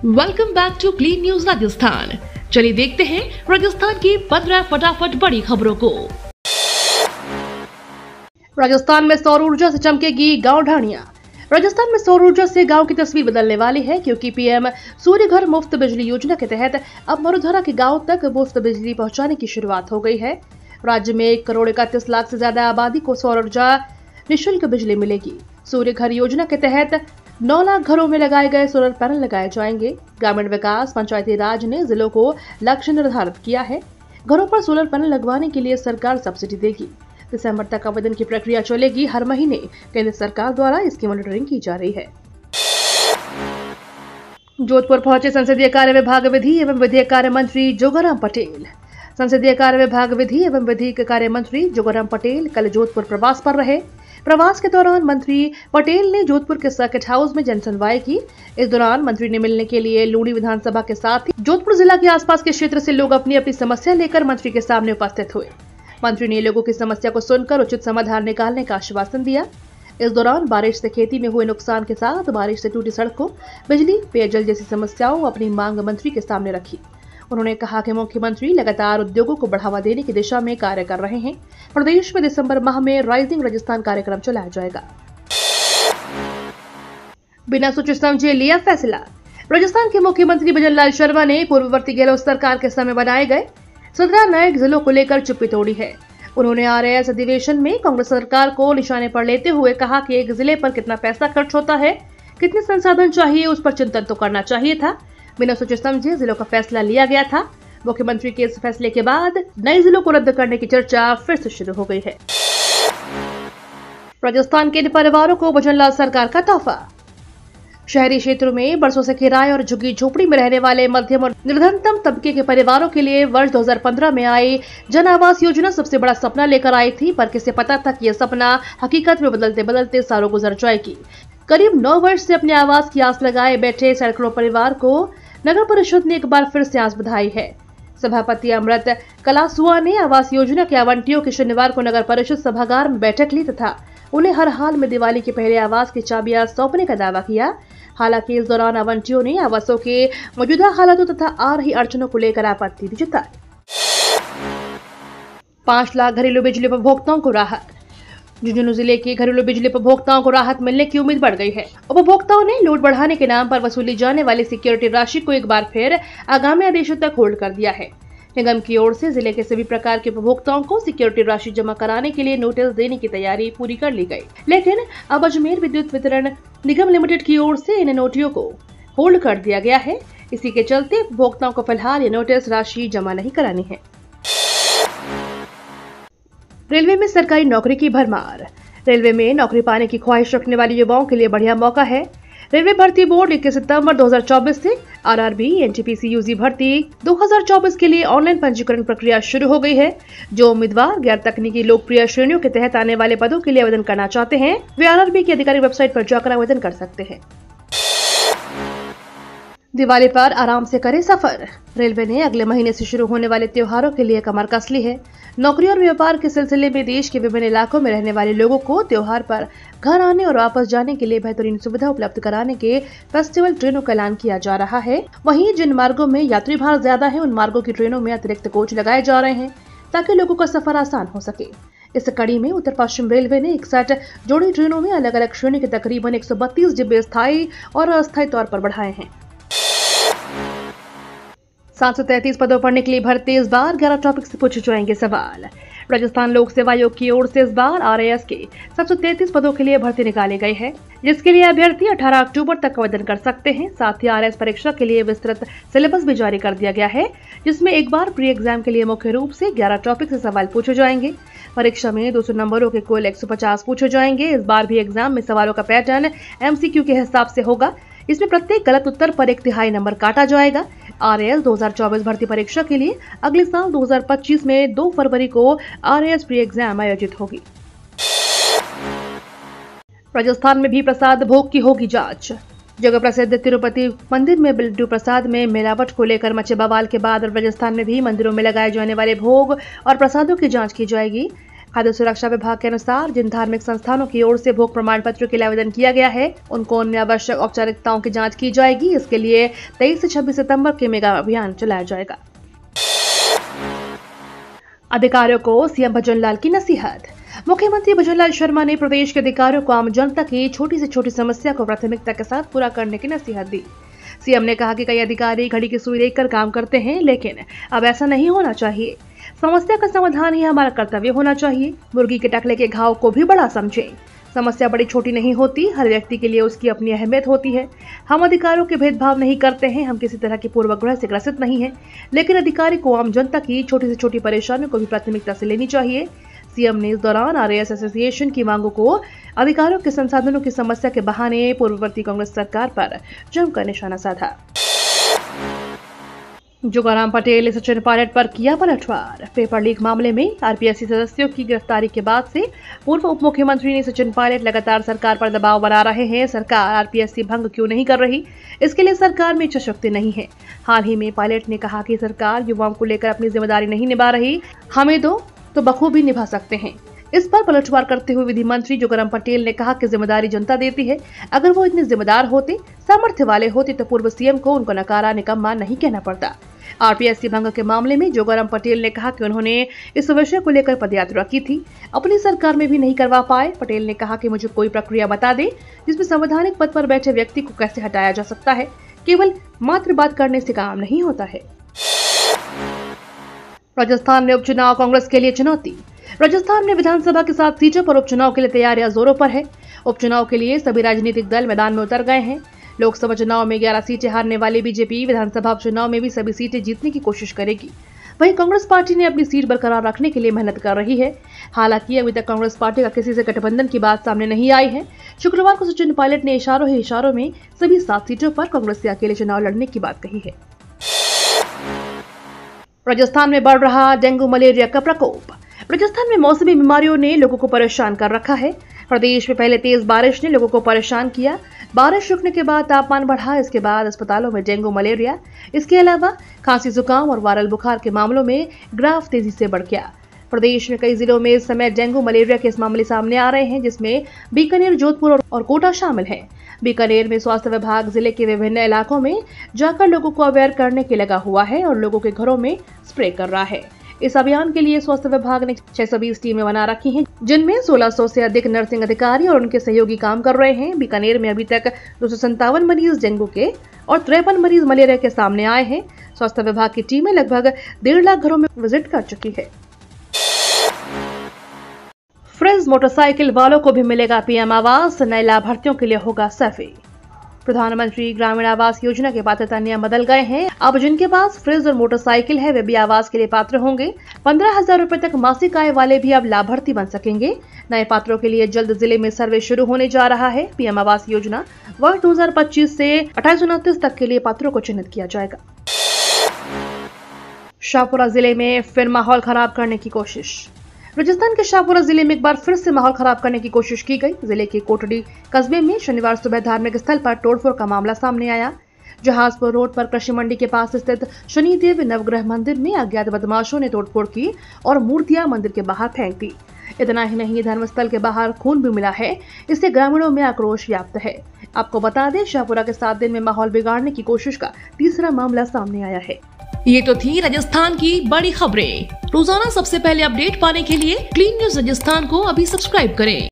Welcome back to clean news Rajasthan. चलिए देखते हैं राजस्थान की 15 फटाफट बड़ी खबरों को। राजस्थान में सौर ऊर्जा से चमकेगी गांव ढाणियां। राजस्थान में सौर ऊर्जा से गांव की तस्वीर बदलने वाली है, क्योंकि पीएम सूर्य घर मुफ्त बिजली योजना के तहत अब मरुधरा के गांव तक मुफ्त बिजली पहुंचाने की शुरुआत हो गई है। राज्य में 1 करोड़ 31 लाख से ज्यादा आबादी को सौर ऊर्जा निःशुल्क बिजली मिलेगी। सूर्य घर योजना के तहत 9 लाख घरों में लगाए गए सोलर पैनल लगाए जाएंगे। ग्रामीण विकास पंचायती राज ने जिलों को लक्ष्य निर्धारित किया है। घरों पर सोलर पैनल लगवाने के लिए सरकार सब्सिडी देगी। दिसंबर तक आवेदन की प्रक्रिया चलेगी। हर महीने केंद्र सरकार द्वारा इसकी मॉनिटरिंग की जा रही है। जोधपुर पहुंचे संसदीय कार्य विभाग विधि एवं विधिक कार्य मंत्री जोगाराम पटेल। संसदीय कार्य विभाग विधि एवं विधिक कार्य मंत्री जोगाराम पटेल कल जोधपुर प्रवास पर रहे। प्रवास के दौरान मंत्री पटेल ने जोधपुर के सर्किट हाउस में जनसुनवाई की। इस दौरान मंत्री ने मिलने के लिए लूणी विधानसभा के साथ ही जोधपुर जिला के आसपास के क्षेत्र से लोग अपनी अपनी समस्या लेकर मंत्री के सामने उपस्थित हुए। मंत्री ने लोगों की समस्या को सुनकर उचित समाधान निकालने का आश्वासन दिया। इस दौरान बारिश से खेती में हुए नुकसान के साथ बारिश से टूटी सड़कों, बिजली, पेयजल जैसी समस्याओं अपनी मांग मंत्री के सामने रखी। उन्होंने कहा कि मुख्यमंत्री लगातार उद्योगों को बढ़ावा देने की दिशा में कार्य कर रहे हैं। प्रदेश में दिसंबर माह में राइजिंग राजस्थान कार्यक्रम चलाया जाएगा। बिना सोचे समझे लिया फैसला। राजस्थान के मुख्यमंत्री भजनलाल शर्मा ने पूर्ववर्ती गहलोत सरकार के समय बनाए गए 17 नए जिलों को लेकर चुप्पी तोड़ी है। उन्होंने आरएएस अधिवेशन में कांग्रेस सरकार को निशाने पर लेते हुए कहा कि एक जिले पर कितना पैसा खर्च होता है, कितने संसाधन चाहिए, उस पर चिंतन तो करना चाहिए था। बिना सोचे समझे जिलों का फैसला लिया गया था। मुख्यमंत्री के इस फैसले के बाद नए जिलों को रद्द करने की चर्चा फिर से शुरू हो गई है। राजस्थान के परिवारों को भजनलाल सरकार का तोहफा। शहरी क्षेत्रों में बरसों से किराए और झुग्गी झोपड़ी में रहने वाले मध्यम और निर्धनतम तबके के परिवारों के लिए वर्ष 2015 में आई जन आवास योजना सबसे बड़ा सपना लेकर आई थी, पर किसे पता था कि यह सपना हकीकत में बदलते बदलते सालों गुजर जाएगी। करीब 9 वर्ष से अपने आवास की आस लगाए बैठे सैकड़ों परिवार को नगर परिषद ने एक बार फिर से आस बधाई है। सभापति अमृत कलासुआ ने आवास योजना के आवंटियों की शनिवार को नगर परिषद सभागार में बैठक ली तथा उन्हें हर हाल में दिवाली के पहले आवास की चाबियां सौंपने का दावा किया। हालांकि इस दौरान आवंटियों ने आवासों के मौजूदा हालातों तथा आ रही अड़चनों को लेकर आपत्ति भी जताई। 5 लाख घरेलू बिजली उपभोक्ताओं को राहत। झुंझुनू जिले के घरेलू बिजली उपभोक्ताओं को राहत मिलने की उम्मीद बढ़ गई है। उपभोक्ताओं ने लोड बढ़ाने के नाम पर वसूली जाने वाली सिक्योरिटी राशि को एक बार फिर आगामी आदेशों तक होल्ड कर दिया है। निगम की ओर से जिले के सभी प्रकार के उपभोक्ताओं को सिक्योरिटी राशि जमा कराने के लिए नोटिस देने की तैयारी पूरी कर ली गई, लेकिन अब अजमेर विद्युत वितरण निगम लिमिटेड की ओर से इन नोटियों को होल्ड कर दिया गया है। इसी के चलते उपभोक्ताओं को फिलहाल ये नोटिस राशि जमा नहीं करानी है। रेलवे में सरकारी नौकरी की भरमार। रेलवे में नौकरी पाने की ख्वाहिश रखने वाले युवाओं के लिए बढ़िया मौका है। रेलवे भर्ती बोर्ड 21 सितंबर 2024 से आरआरबी, एनटीपीसी यूजी भर्ती 2024 के लिए ऑनलाइन पंजीकरण प्रक्रिया शुरू हो गई है। जो उम्मीदवार गैर तकनीकी लोकप्रिय श्रेणियों के तहत आने वाले पदों के लिए आवेदन करना चाहते हैं, वे आरआरबी की आधिकारिक वेबसाइट पर जाकर आवेदन कर सकते हैं। दिवाली पर आराम से करें सफर। रेलवे ने अगले महीने से शुरू होने वाले त्योहारों के लिए कमर कस ली है। नौकरी और व्यापार के सिलसिले में देश के विभिन्न इलाकों में रहने वाले लोगों को त्योहार पर घर आने और वापस जाने के लिए बेहतरीन सुविधा उपलब्ध कराने के फेस्टिवल ट्रेनों का ऐलान किया जा रहा है। वहीं जिन मार्गों में यात्री भार ज्यादा है, उन मार्गों की ट्रेनों में अतिरिक्त कोच लगाए जा रहे हैं ताकि लोगों का सफर आसान हो सके। इस कड़ी में उत्तर पश्चिम रेलवे ने 61 जोड़ी ट्रेनों में अलग अलग श्रेणी के तकरीबन 132 डिब्बे स्थायी और अस्थायी तौर पर बढ़ाए हैं। 733 पदों पर निकली भर्ती। इस बार 11 टॉपिक से पूछे जाएंगे सवाल। राजस्थान लोक सेवा आयोग की ओर से इस बार आरएएस के 733 पदों के लिए भर्ती निकाली गई है, जिसके लिए अभ्यर्थी 18 अक्टूबर तक आवेदन कर सकते हैं। साथ ही आरएएस परीक्षा के लिए विस्तृत सिलेबस भी जारी कर दिया गया है, जिसमें एक बार प्री एग्जाम के लिए मुख्य रूप से 11 टॉपिक से सवाल पूछे जाएंगे। परीक्षा में 200 नंबरों के कुल 150 पूछे जाएंगे। इस बार भी एग्जाम में सवालों का पैटर्न एमसीक्यू के हिसाब से होगा। इसमें प्रत्येक गलत उत्तर पर 1/3 नंबर काटा जाएगा। आरएएस 2024 भर्ती परीक्षा के लिए अगले साल 2025 में 2 फरवरी को आरएएस प्री एग्जाम आयोजित होगी। राजस्थान में भी प्रसाद भोग की होगी जांच। जगह प्रसिद्ध तिरुपति मंदिर में लड्डू प्रसाद में मिलावट को लेकर मचे बवाल के बाद राजस्थान में भी मंदिरों में लगाए जाने वाले भोग और प्रसादों की जांच की जाएगी। खाद्य सुरक्षा विभाग के अनुसार जिन धार्मिक संस्थानों की ओर से भोग प्रमाण पत्र के लिए आवेदन किया गया है, उनको उनमें आवश्यक औपचारिकताओं की जांच की जाएगी। इसके लिए 23 से 26 सितंबर के मेगा अभियान चलाया जाएगा। अधिकारियों को सीएम भजनलाल की नसीहत। मुख्यमंत्री भजनलाल शर्मा ने प्रदेश के अधिकारियों को आम जनता की छोटी से छोटी समस्या को प्राथमिकता के साथ पूरा करने की नसीहत दी। सीएम ने कहा कि कई अधिकारी घड़ी की सुई देखकर काम करते हैं, लेकिन अब ऐसा नहीं होना चाहिए। समस्या का समाधान ही हमारा कर्तव्य होना चाहिए। मुर्गी के टकले के घाव को भी बड़ा समझें। समस्या बड़ी छोटी नहीं होती, हर व्यक्ति के लिए उसकी अपनी अहमियत होती है। हम अधिकारियों के भेदभाव नहीं करते हैं, हम किसी तरह के पूर्वाग्रह से ग्रसित नहीं हैं, लेकिन अधिकारी को आम जनता की छोटी से छोटी परेशानियों को भी प्राथमिकता से लेनी चाहिए। सीएम ने इस दौरान आरएएस एसोसिएशन की मांगों को अधिकारियों के संसाधनों की समस्या के बहाने पूर्ववर्ती कांग्रेस सरकार पर जमकर निशाना साधा। जोगाराम पटेल ने सचिन पायलट पर किया पलटवार। पेपर लीक मामले में आरपीएससी सदस्यों की गिरफ्तारी के बाद से पूर्व उप मुख्यमंत्री ने सचिन पायलट लगातार सरकार पर दबाव बना रहे हैं। सरकार आरपीएससी भंग क्यों नहीं कर रही, इसके लिए सरकार में इच्छा शक्ति नहीं है। हाल ही में पायलट ने कहा कि सरकार युवाओं को लेकर अपनी जिम्मेदारी नहीं निभा रही, हमें दो तो बखूबी निभा सकते हैं। इस पर पलटवार करते हुए विधि मंत्री जोगाराम पटेल ने कहा कि जिम्मेदारी जनता देती है। अगर वो इतने जिम्मेदार होते, सामर्थ्य वाले होते तो पूर्व सीएम को उनको नकारा निकम्मा नहीं कहना पड़ता। आरपीएससी भंग के मामले में जोगाराम पटेल ने कहा कि उन्होंने इस विषय को लेकर पदयात्रा की थी, अपनी सरकार में भी नहीं करवा पाए। पटेल ने कहा कि मुझे कोई प्रक्रिया बता दे जिसमें संवैधानिक पद पर बैठे व्यक्ति को कैसे हटाया जा सकता है। केवल मात्र बात करने से काम नहीं होता है। राजस्थान में उपचुनाव कांग्रेस के लिए चुनौती। राजस्थान में विधानसभा के 7 सीटों पर उपचुनाव के लिए तैयारियां जोरों पर है। उपचुनाव के लिए सभी राजनीतिक दल मैदान में उतर गए हैं। लोकसभा चुनाव में 11 सीटें हारने वाली बीजेपी विधानसभा उपचुनाव में भी सभी सीटें जीतने की कोशिश करेगी। वहीं कांग्रेस पार्टी ने अपनी सीट बरकरार रखने के लिए मेहनत कर रही है। हालांकि अभी तक कांग्रेस पार्टी का किसी से गठबंधन की बात सामने नहीं आई है। शुक्रवार को सचिन पायलट ने इशारों ही इशारों में सभी 7 सीटों पर कांग्रेस से अकेले चुनाव लड़ने की बात कही है। राजस्थान में बढ़ रहा डेंगू मलेरिया का प्रकोप। राजस्थान में मौसमी बीमारियों ने लोगों को परेशान कर रखा है। प्रदेश में पहले तेज बारिश ने लोगों को परेशान किया। बारिश रुकने के बाद तापमान बढ़ा, इसके बाद अस्पतालों में डेंगू मलेरिया, इसके अलावा खांसी जुकाम और वायरल बुखार के मामलों में ग्राफ तेजी से बढ़ गया। प्रदेश में कई जिलों में इस समय डेंगू मलेरिया के मामले सामने आ रहे हैं, जिसमें बीकानेर, जोधपुर और कोटा शामिल हैं। बीकानेर में स्वास्थ्य विभाग जिले के विभिन्न इलाकों में जाकर लोगों को अवेयर करने के लगा हुआ है और लोगों के घरों में स्प्रे कर रहा है। इस अभियान के लिए स्वास्थ्य विभाग ने 620 टीमें बना रखी हैं, जिनमें 1600 से अधिक नर्सिंग अधिकारी और उनके सहयोगी काम कर रहे हैं। बीकानेर में अभी तक 257 मरीज डेंगू के और 53 मरीज मलेरिया के सामने आए हैं। स्वास्थ्य विभाग की टीमें लगभग 1.5 लाख घरों में विजिट कर चुकी है। फ्रिज मोटरसाइकिल वालों को भी मिलेगा पीएम आवास, नए लाभार्थियों के लिए होगा सर्वे। प्रधानमंत्री ग्रामीण आवास योजना के पात्रता नियम बदल गए हैं। अब जिनके पास फ्रिज और मोटरसाइकिल है वे भी आवास के लिए पात्र होंगे। 15,000 रुपए तक मासिक आय वाले भी अब लाभार्थी बन सकेंगे। नए पात्रों के लिए जल्द जिले में सर्वे शुरू होने जा रहा है। पीएम आवास योजना वर्ष 2025 से 28-29 तक के लिए पात्रों को चिन्हित किया जाएगा। शाहपुरा जिले में फिर माहौल खराब करने की कोशिश। राजस्थान के शाहपुरा जिले में एक बार फिर से माहौल खराब करने की कोशिश की गई। जिले के कोटड़ी कस्बे में शनिवार सुबह धार्मिक स्थल पर तोड़फोड़ का मामला सामने आया। जहाजपुर रोड पर कृषि मंडी के पास स्थित शनिदेव नवग्रह मंदिर में अज्ञात बदमाशों ने तोड़फोड़ की और मूर्तियां मंदिर के बाहर फेंक दी। इतना ही नहीं, धर्मस्थल के बाहर खून भी मिला है। इससे ग्रामीणों में आक्रोश व्याप्त है। आपको बता दें, शाहपुरा के 7 दिन में माहौल बिगाड़ने की कोशिश का तीसरा मामला सामने आया है। ये तो थी राजस्थान की बड़ी खबरें। रोजाना सबसे पहले अपडेट पाने के लिए क्लीन न्यूज राजस्थान को अभी सब्सक्राइब करें।